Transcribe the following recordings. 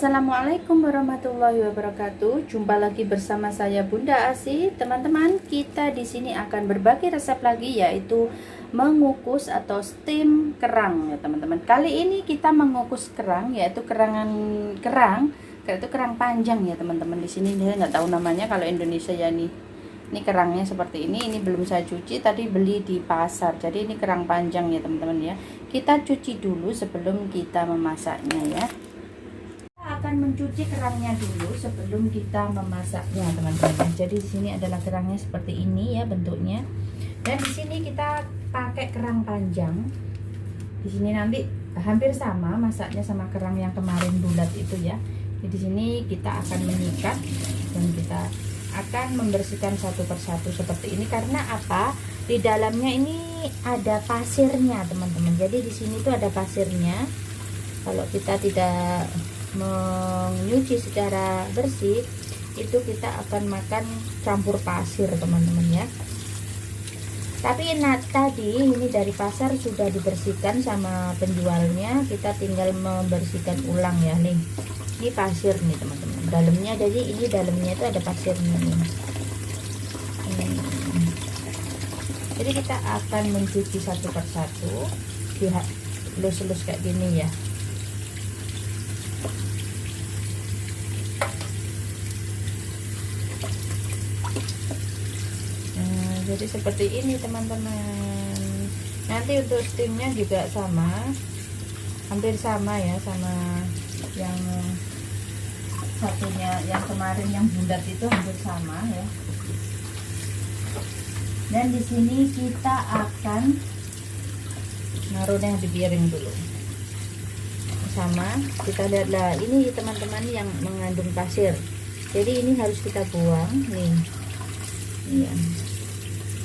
Assalamualaikum warahmatullahi wabarakatuh. Jumpa lagi bersama saya Bunda Asi. Teman-teman, kita di sini akan berbagi resep lagi, yaitu mengukus atau steam kerang ya teman-teman. Kali ini kita mengukus kerang, yaitu kerang panjang ya teman-teman. Di sini dia nggak tahu namanya kalau Indonesia ya nih. Ini kerangnya seperti ini. Ini belum saya cuci, tadi beli di pasar. Jadi ini kerang panjang ya teman-teman ya. Kita cuci dulu sebelum kita memasaknya ya. Akan mencuci kerangnya dulu sebelum kita memasaknya teman-teman. Jadi di sini adalah kerangnya seperti ini ya bentuknya. Dan di sini kita pakai kerang panjang. Di sini nanti hampir sama masaknya sama kerang yang kemarin bulat itu ya. Jadi di sini kita akan menyikat dan kita akan membersihkan satu persatu seperti ini. Karena apa? Di dalamnya ini ada pasirnya teman-teman. Jadi di sini tuh ada pasirnya. Kalau kita tidak menyuci secara bersih, itu kita akan makan campur pasir teman-teman ya. Tapi tadi ini dari pasar sudah dibersihkan sama penjualnya, kita tinggal membersihkan ulang ya nih. Ini pasir nih teman-teman dalamnya. Jadi ini dalamnya itu ada pasirnya nih. Jadi kita akan mencuci satu persatu, lihat lus-lus kayak gini ya. Jadi seperti ini teman-teman. Nanti untuk steamnya juga sama, hampir sama ya, sama yang satunya yang kemarin yang bulat itu hampir sama ya. Dan di sini kita akan naruhnya di piring dulu. Sama, kita lihatlah ini teman-teman yang mengandung pasir. Jadi ini harus kita buang nih. Iya.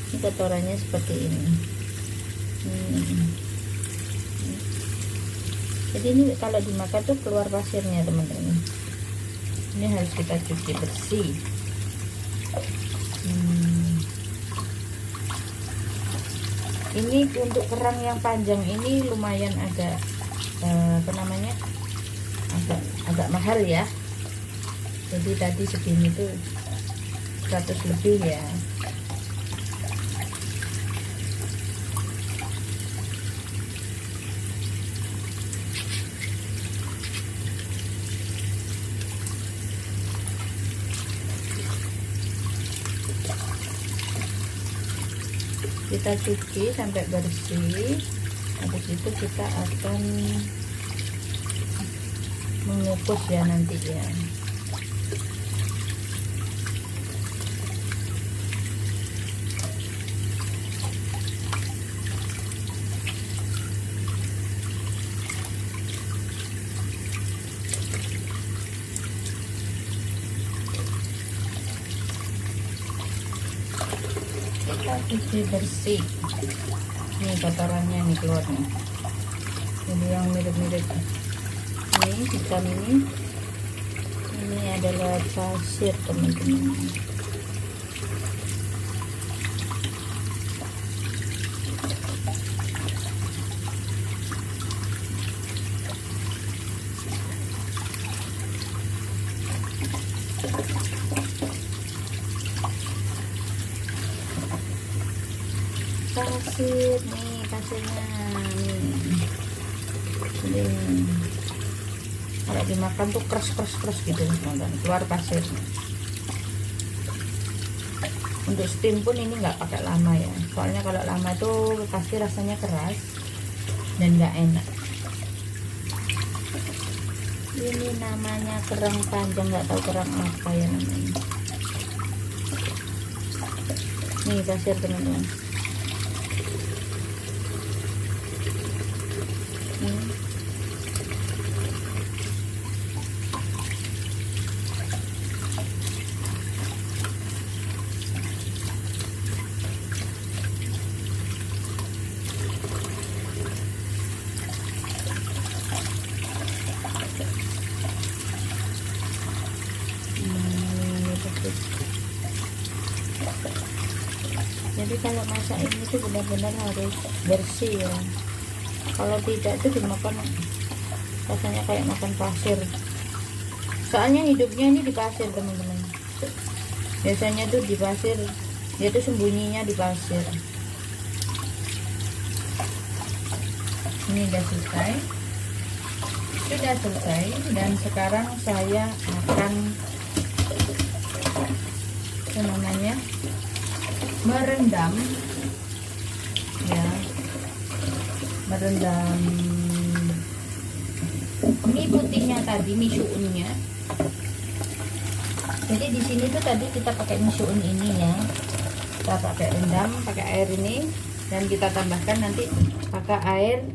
Ini kotorannya seperti ini. Jadi ini kalau dimakan tuh keluar pasirnya teman-teman. Ini harus kita cuci bersih. Ini untuk kerang yang panjang ini lumayan agak apa namanya, agak mahal ya. Jadi tadi segini tuh 100 lebih ya. Kita cuci sampai bersih. Habis itu kita akan mengukus ya nanti ya. Kita cuci bersih. Ini kotorannya nih keluar nih. Jadi yang mirip-mirip ini hitam ini adalah pasir teman-teman. Pasir nih, pasirnya nih. Jadi kalau dimakan tuh keras gitu teman-teman, keluar pasir. Untuk steam pun ini nggak pakai lama ya, soalnya kalau lama tuh pasti rasanya keras dan nggak enak. Ini namanya kerang panjang, nggak tahu kerang apa ya namanya. Nih pasir teman-teman. Jadi kalau masak ini tuh benar-benar harus bersih ya. Kalau tidak tuh dimakan rasanya kayak makan pasir. Soalnya hidupnya ini di pasir teman-teman. Biasanya tuh di pasir, dia tuh sembunyinya di pasir. Ini udah selesai. Sudah selesai, dan sekarang saya akan merendam ya, merendam mie putihnya tadi, mie suunnya. Jadi di sini tuh tadi kita pakai mie suun ini ya, kita pakai rendam pakai air ini, dan kita tambahkan nanti pakai air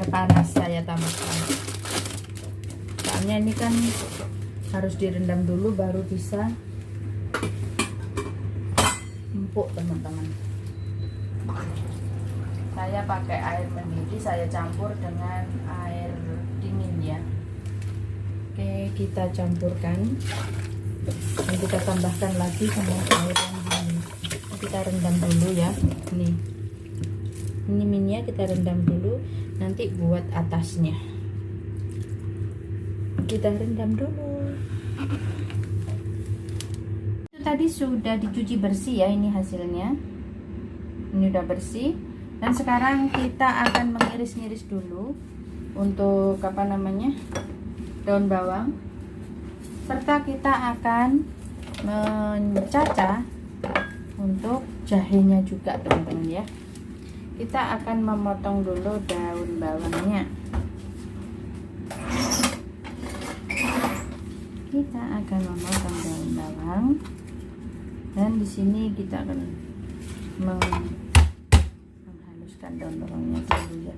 panas saya tambahkan. Soalnya ini kan harus direndam dulu baru bisa empuk teman-teman. Saya pakai air mendidih, saya campur dengan air dingin ya. Oke, kita campurkan dan kita tambahkan lagi sama air yang dingin. Kita rendam dulu ya. Ini minyak kita rendam dulu, nanti buat atasnya kita rendam dulu. Itu tadi sudah dicuci bersih ya, ini hasilnya. Ini udah bersih, dan sekarang kita akan mengiris-ngiris dulu untuk daun bawang, serta kita akan mencacah untuk jahenya juga teman-teman ya. Kita akan memotong dulu daun bawangnya. Kita akan memotong daun bawang, dan di sini kita akan menghaluskan daun bawangnya dulu ya.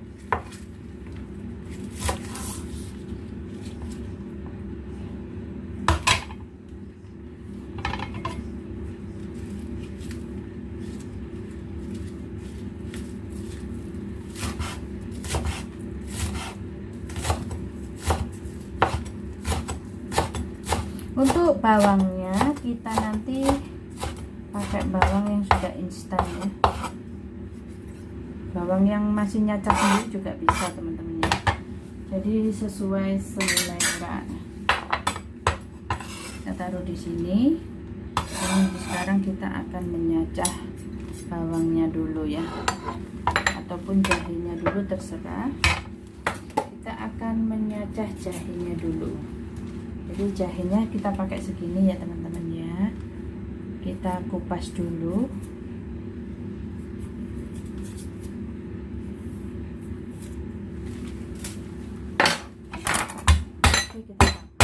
Untuk bawangnya kita nanti pakai bawang yang sudah instan ya. Bawang yang masih nyacah sendiri juga bisa teman-teman ya. Jadi sesuai selera. Kita taruh di sini. Dan sekarang kita akan menyacah bawangnya dulu ya, ataupun jahenya dulu terserah. Kita akan menyacah jahenya dulu. Jadi jahenya kita pakai segini ya teman-teman ya. Kita kupas dulu. Oke, kita kupas.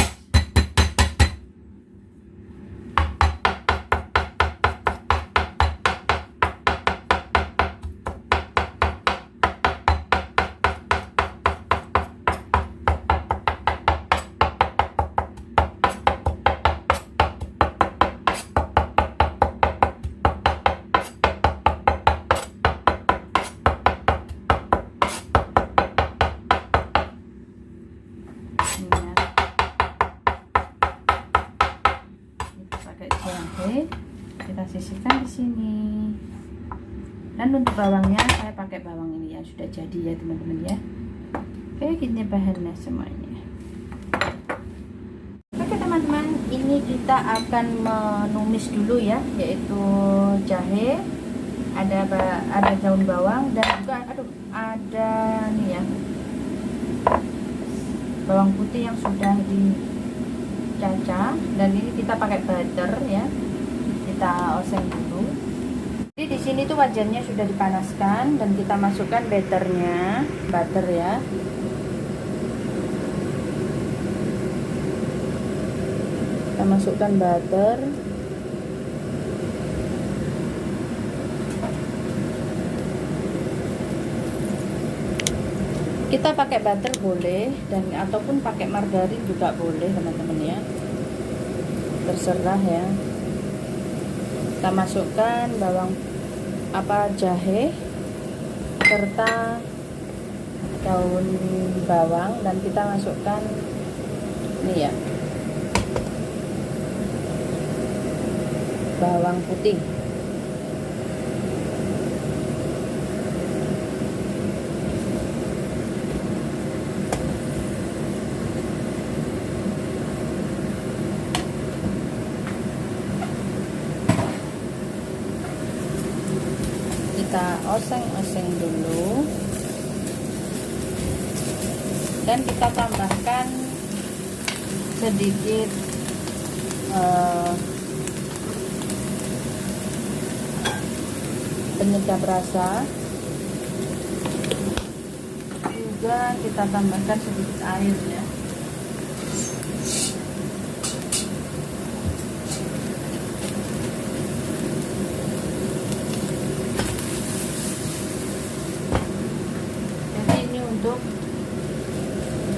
Kita sisihkan di sini. Dan untuk bawangnya saya pakai bawang ini ya, sudah jadi ya teman-teman ya. Oke, gini bahannya semuanya. Oke teman-teman, ini kita akan menumis dulu ya, yaitu jahe, ada daun bawang, dan juga ada nih ya, bawang putih yang sudah dicacah. Dan ini kita pakai butter ya, kita oseng dulu. Jadi di sini tuh wajannya sudah dipanaskan, dan kita masukkan butternya, butter ya. Kita masukkan butter. Kita pakai butter boleh, dan ataupun pakai margarin juga boleh teman-teman ya, terserah ya. Kita masukkan jahe serta daun bawang, dan kita masukkan ini ya, bawang putih. oseng-oseng dulu, dan kita tambahkan sedikit penyedap rasa, juga kita tambahkan sedikit air ya. Jadi ini untuk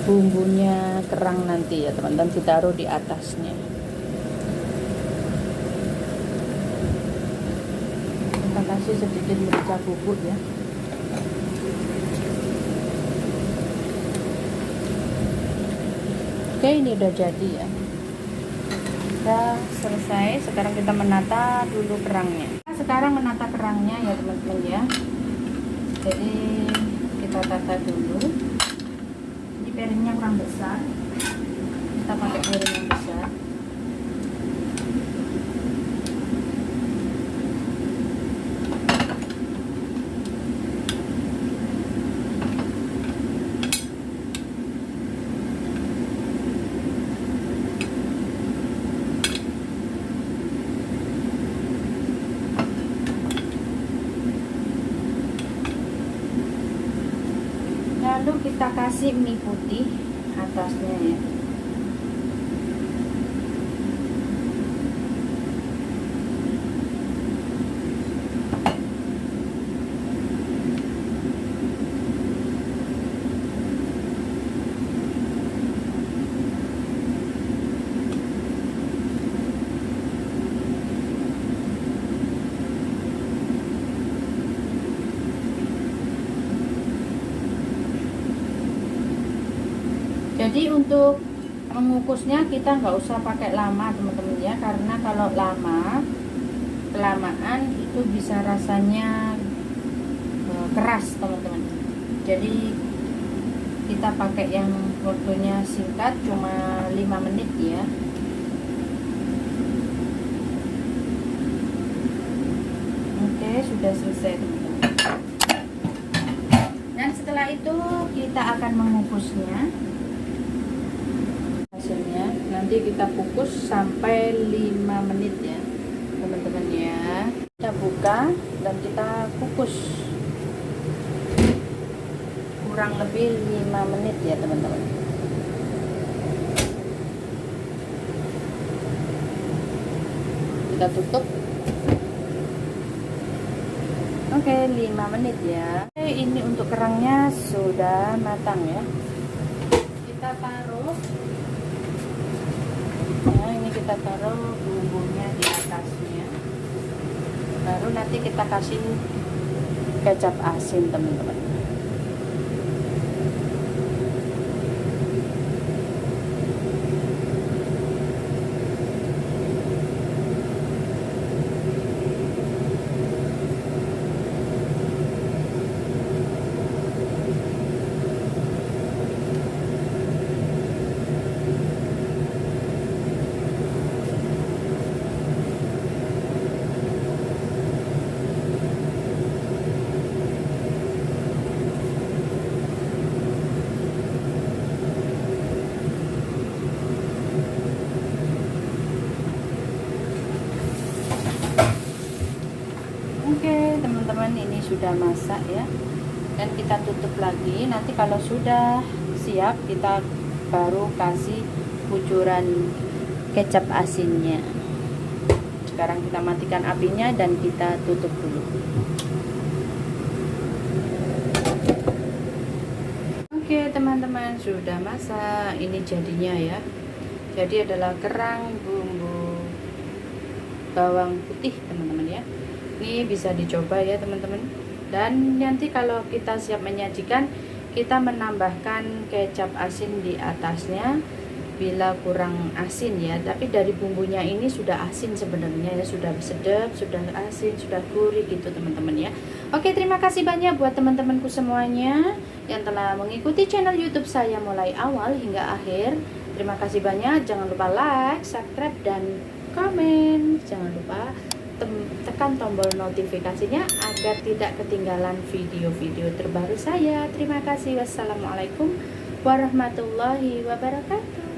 bumbunya kerang nanti ya teman-teman, ditaruh di atasnya. Kita kasih sedikit merica bubuk ya. Oke, ini udah jadi ya, udah selesai. Sekarang kita menata dulu kerangnya. Sekarang menata kerangnya ya teman-teman ya. Jadi kita tata dulu. Ini piringnya kurang besar, kita pakai piring yang besar. Lalu kita kasih mie putih atasnya ya. Jadi untuk mengukusnya kita nggak usah pakai lama teman-teman ya, karena kalau lama kelamaan itu bisa rasanya keras teman-teman. Jadi kita pakai yang waktunya singkat, cuma 5 menit ya. Oke, sudah selesai teman-teman. Dan setelah itu kita akan mengukusnya. Nanti kita kukus sampai 5 menit ya teman-teman ya. Kita buka dan kita kukus kurang lebih 5 menit ya teman-teman. Kita tutup. Oke, 5 menit ya. Ini untuk kerangnya sudah matang ya. Kita taruh, kita taruh bumbunya di atasnya, baru nanti kita kasih kecap asin teman-teman. Oke teman-teman, ini sudah masak ya, dan kita tutup lagi. Nanti kalau sudah siap kita baru kasih kucuran kecap asinnya. Sekarang kita matikan apinya dan kita tutup dulu. Oke teman-teman, sudah masak. Ini jadinya ya. Jadi adalah kerang bumbu bawang putih teman-teman ya. Ini bisa dicoba ya teman-teman. Dan nanti kalau kita siap menyajikan, kita menambahkan kecap asin di atasnya bila kurang asin ya. Tapi dari bumbunya ini sudah asin sebenarnya ya, sudah sedap, sudah asin, sudah gurih gitu teman-teman ya. Oke, terima kasih banyak buat teman-temanku semuanya yang telah mengikuti channel YouTube saya mulai awal hingga akhir. Terima kasih banyak. Jangan lupa like, subscribe, dan komen. Jangan lupa tekan tombol notifikasinya agar tidak ketinggalan video-video terbaru saya. Terima kasih. Wassalamualaikum warahmatullahi wabarakatuh.